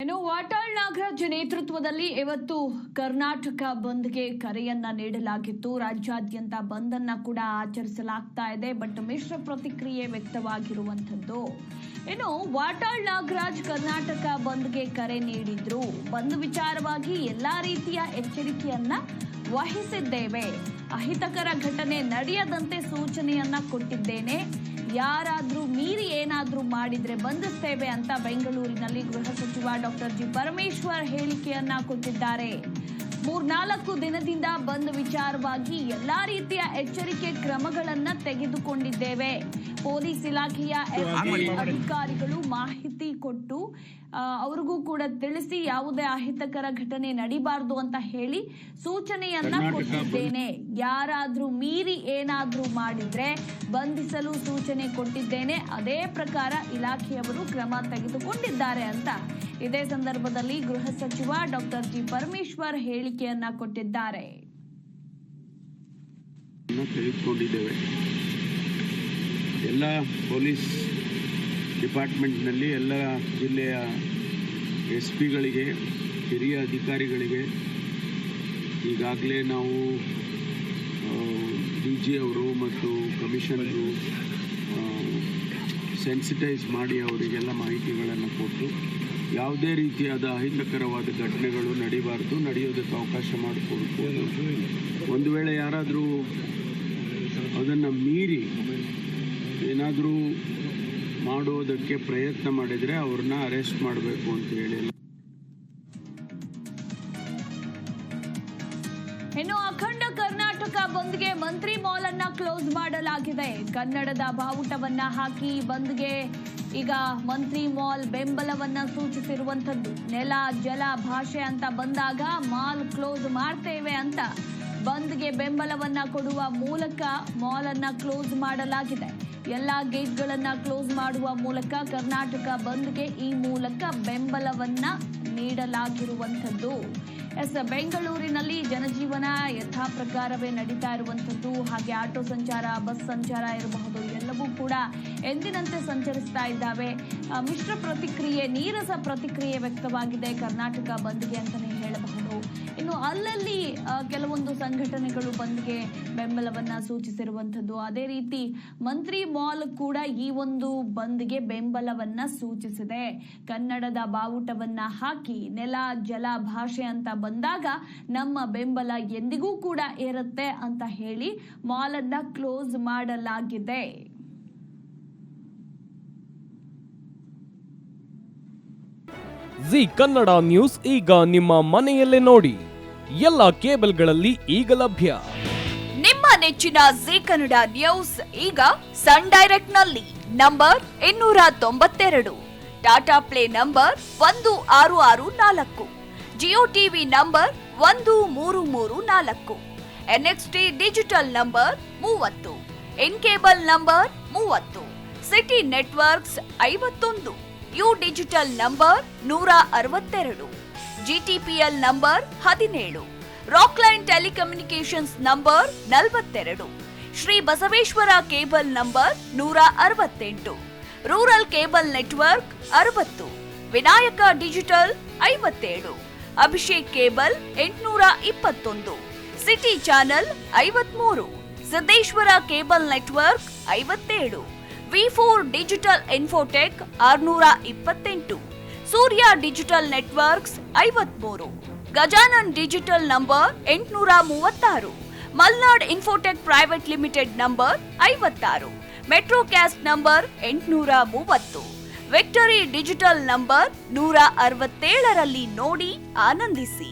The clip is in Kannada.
ಇನ್ನು ವಾಟಾಳ್ ನಾಗರಾಜ್ ನೇತೃತ್ವದಲ್ಲಿ ಇವತ್ತು ಕರ್ನಾಟಕ ಬಂದ್ಗೆ ಕರೆಯನ್ನ ನೀಡಲಾಗಿತ್ತು. ರಾಜ್ಯಾದ್ಯಂತ ಬಂದ್ ಅನ್ನ ಕೂಡ ಆಚರಿಸಲಾಗ್ತಾ ಇದೆ. ಬಟ್ ಮಿಶ್ರ ಪ್ರತಿಕ್ರಿಯೆ ವ್ಯಕ್ತವಾಗಿರುವಂತದ್ದು. ಇನ್ನು ವಾಟಾಳ್ ನಾಗರಾಜ್ ಕರ್ನಾಟಕ ಬಂದ್ಗೆ ಕರೆ ನೀಡಿದ್ರು. ಬಂದ್ ವಿಚಾರವಾಗಿ ಎಲ್ಲಾ ರೀತಿಯ ಎಚ್ಚರಿಕೆಯನ್ನ ವಹಿಸಿದ್ದೇವೆ. ಅಹಿತಕರ ಘಟನೆ ನಡೆಯದಂತೆ ಸೂಚನೆಯನ್ನ ಕೊಟ್ಟಿದ್ದೇನೆ. ಯಾರಾದ್ರೂ ಮೀರಿ ಏನಾದ್ರೂ ಮಾಡಿದ್ರೆ ಬಂಧಿಸ್ತೇವೆ ಅಂತ ಬೆಂಗಳೂರಿನಲ್ಲಿ ಗೃಹ ಸಚಿವ ಡಾಕ್ಟರ್ ಜಿ ಪರಮೇಶ್ವರ್ ಹೇಳಿಕೆಯನ್ನ ಕೊಟ್ಟಿದ್ದಾರೆ. 3-4 ದಿನದಿಂದ ಬಂದ್ ವಿಚಾರವಾಗಿ ಎಲ್ಲಾ ರೀತಿಯ ಎಚ್ಚರಿಕೆ ಕ್ರಮಗಳನ್ನ ತೆಗೆದುಕೊಂಡಿದ್ದೇವೆ. ಪೊಲೀಸ್ ಇಲಾಖೆಯ ಅಧಿಕಾರಿಗಳು ಮಾಹಿತಿ ಕೊಟ್ಟು ಅವ್ರಿಗೂ ಕೂಡ ತಿಳಿಸಿ ಯಾವುದೇ ಅಹಿತಕರ ಘಟನೆ ನಡೀಬಾರ್ದು ಅಂತ ಹೇಳಿ ಸೂಚನೆಯನ್ನ ಕೊಟ್ಟಿದ್ದೇನೆ. ಯಾರಾದ್ರೂ ಮೀರಿ ಏನಾದ್ರೂ ಮಾಡಿದ್ರೆ ಬಂಧಿಸಲು ಸೂಚನೆ ಕೊಟ್ಟಿದ್ದೇನೆ. ಅದೇ ಪ್ರಕಾರ ಇಲಾಖೆಯವರು ಕ್ರಮ ತೆಗೆದುಕೊಂಡಿದ್ದಾರೆ ಅಂತ ಇದೇ ಸಂದರ್ಭದಲ್ಲಿ ಗೃಹ ಸಚಿವ ಡಾಕ್ಟರ್ ಜಿ ಪರಮೇಶ್ವರ್ ಹೇಳಿಕೆಯನ್ನ ಕೊಟ್ಟಿದ್ದಾರೆ. ಎಲ್ಲ ಪೊಲೀಸ್ ಡಿಪಾರ್ಟ್ಮೆಂಟ್ನಲ್ಲಿ ಎಲ್ಲ ಜಿಲ್ಲೆಯ SP ಗಳಿಗೆ, ಹಿರಿಯ ಅಧಿಕಾರಿಗಳಿಗೆ ಈಗಾಗಲೇ ನಾವು DG ಅವರು ಮತ್ತು ಕಮಿಷನರು ಸೆನ್ಸಿಟೈಸ್ ಮಾಡಿ ಅವರಿಗೆಲ್ಲ ಮಾಹಿತಿಗಳನ್ನು ಕೊಟ್ಟು ಯಾವುದೇ ರೀತಿಯಾದ ಅಹಿತಕರವಾದ ಘಟನೆಗಳು ನಡೀಬಾರ್ದು, ನಡೆಯೋದಕ್ಕೆ ಅವಕಾಶ ಮಾಡಿಕೊಡ್ಬೋದು. ಒಂದು ವೇಳೆ ಯಾರಾದರೂ ಅದನ್ನು ಮೀರಿ ಏನಾದರೂ ಮಾಡೋದಕ್ಕೆ ಪ್ರಯತ್ನ ಮಾಡಿದರೆ ಅವ್ರನ್ನ ಅರೆಸ್ಟ್ ಮಾಡಬೇಕು ಅಂತ ಹೇಳಿ. ಇನ್ನು ಅಖಂಡ ಕರ್ನಾಟಕ ಬಂದ್ಗೆ ಮಂತ್ರಿ ಮಾಲ್ ಅನ್ನ ಕ್ಲೋಸ್ ಮಾಡಲಾಗಿದೆ. ಕನ್ನಡದ ಬಾವುಟವನ್ನ ಹಾಕಿ ಬಂದ್ಗೆ ಈಗ ಮಂತ್ರಿ ಮಾಲ್ ಬೆಂಬಲವನ್ನ ಸೂಚಿಸಿರುವಂತದ್ದು. ನೆಲ, ಜಲ, ಭಾಷೆ ಅಂತ ಬಂದಾಗ ಮಾಲ್ ಕ್ಲೋಸ್ ಮಾಡ್ತೇವೆ ಅಂತ ಬಂದ್ಗೆ ಬೆಂಬಲವನ್ನ ಕೊಡುವ ಮೂಲಕ ಮಾಲ್ ಅನ್ನ ಕ್ಲೋಸ್ ಮಾಡಲಾಗಿದೆ. ಎಲ್ಲಾ ಗೇಟ್ಗಳನ್ನ ಕ್ಲೋಸ್ ಮಾಡುವ ಮೂಲಕ ಕರ್ನಾಟಕ ಬಂದ್ಗೆ ಈ ಮೂಲಕ ಬೆಂಬಲವನ್ನ ನೀಡಲಾಗಿರುವಂತದ್ದು. ಬೆಂಗಳೂರಿನಲ್ಲಿ ಜನಜೀವನ ಯಥಾ ಪ್ರಕಾರವೇ ನಡೀತಾ ಇರುವಂತದ್ದು. ಹಾಗೆ ಆಟೋ ಸಂಚಾರ, ಬಸ್ ಸಂಚಾರ ಇರಬಹುದು, ಎಲ್ಲವೂ ಕೂಡ ಎಂದಿನಂತೆ ಸಂಚರಿಸ್ತಾ ಇದ್ದಾವೆ. ಮಿಶ್ರ ಪ್ರತಿಕ್ರಿಯೆ, ನೀರಸ ಪ್ರತಿಕ್ರಿಯೆ ವ್ಯಕ್ತವಾಗಿದೆ ಕರ್ನಾಟಕ ಬಂದ್ಗೆ ಅಂತಾನೆ ಹೇಳಬಹುದು. ಇನ್ನು ಅಲ್ಲಲ್ಲಿ ಕೆಲವೊಂದು ಸಂಘಟನೆಗಳು ಬಂದ್ಗೆ ಬೆಂಬಲವನ್ನ ಸೂಚಿಸಿರುವಂತದ್ದು. ಅದೇ ರೀತಿ ಮಂತ್ರಿ ಮಾಲ್ ಕೂಡ ಈ ಒಂದು ಬಂದ್ಗೆ ಬೆಂಬಲವನ್ನ ಸೂಚಿಸಿದೆ. ಕನ್ನಡದ ಬಾವುಟವನ್ನ ಹಾಕಿ ನೆಲ, ಜಲ, ಭಾಷೆ ಅಂತ ಬಂದಾಗ ನಮ್ಮ ಬೆಂಬಲ ಎಂದಿಗೂ ಕೂಡ ಇರುತ್ತೆ ಅಂತ ಹೇಳಿ ಮಾಲ್ ಅನ್ನ ಕ್ಲೋಸ್ ಮಾಡಲಾಗಿದೆ. ಜಿ ಕನ್ನಡ ನ್ಯೂಸ್ ಈಗ ನಿಮ್ಮ ಮನೆಯಲ್ಲೇ ನೋಡಿ. ಎಲ್ಲ ಕೇಬಲ್ಗಳಲ್ಲಿ ಈಗ ಲಭ್ಯ. ನಿಮ್ಮ ನೆಚ್ಚಿನ ಜಿ ಕನ್ನಡ ನ್ಯೂಸ್ ಈಗ ಸನ್ ಡೈರೆಕ್ಟ್ ನಲ್ಲಿ number 292, Tata play number 1664, Jio TV number 1334, NXT digital number 30, in cable number 30, city networks 51, U digital number 162, GTPL number 17, Rockline telecommunications number 42, Shri Basaveshwara cable number 168, rural cable network 60, Vinayaka digital 57, Abhishek cable 821, city channel 53, Siddeshwara cable network 57, V4 digital Infotech 628, Surya digital networks 53, Gajanan digital number 836, Malnad Infotech private limited number 56, Metrocast number 830, Victory Digital number 167ರಲ್ಲಿ ನೋಡಿ ಆನಂದಿಸಿ.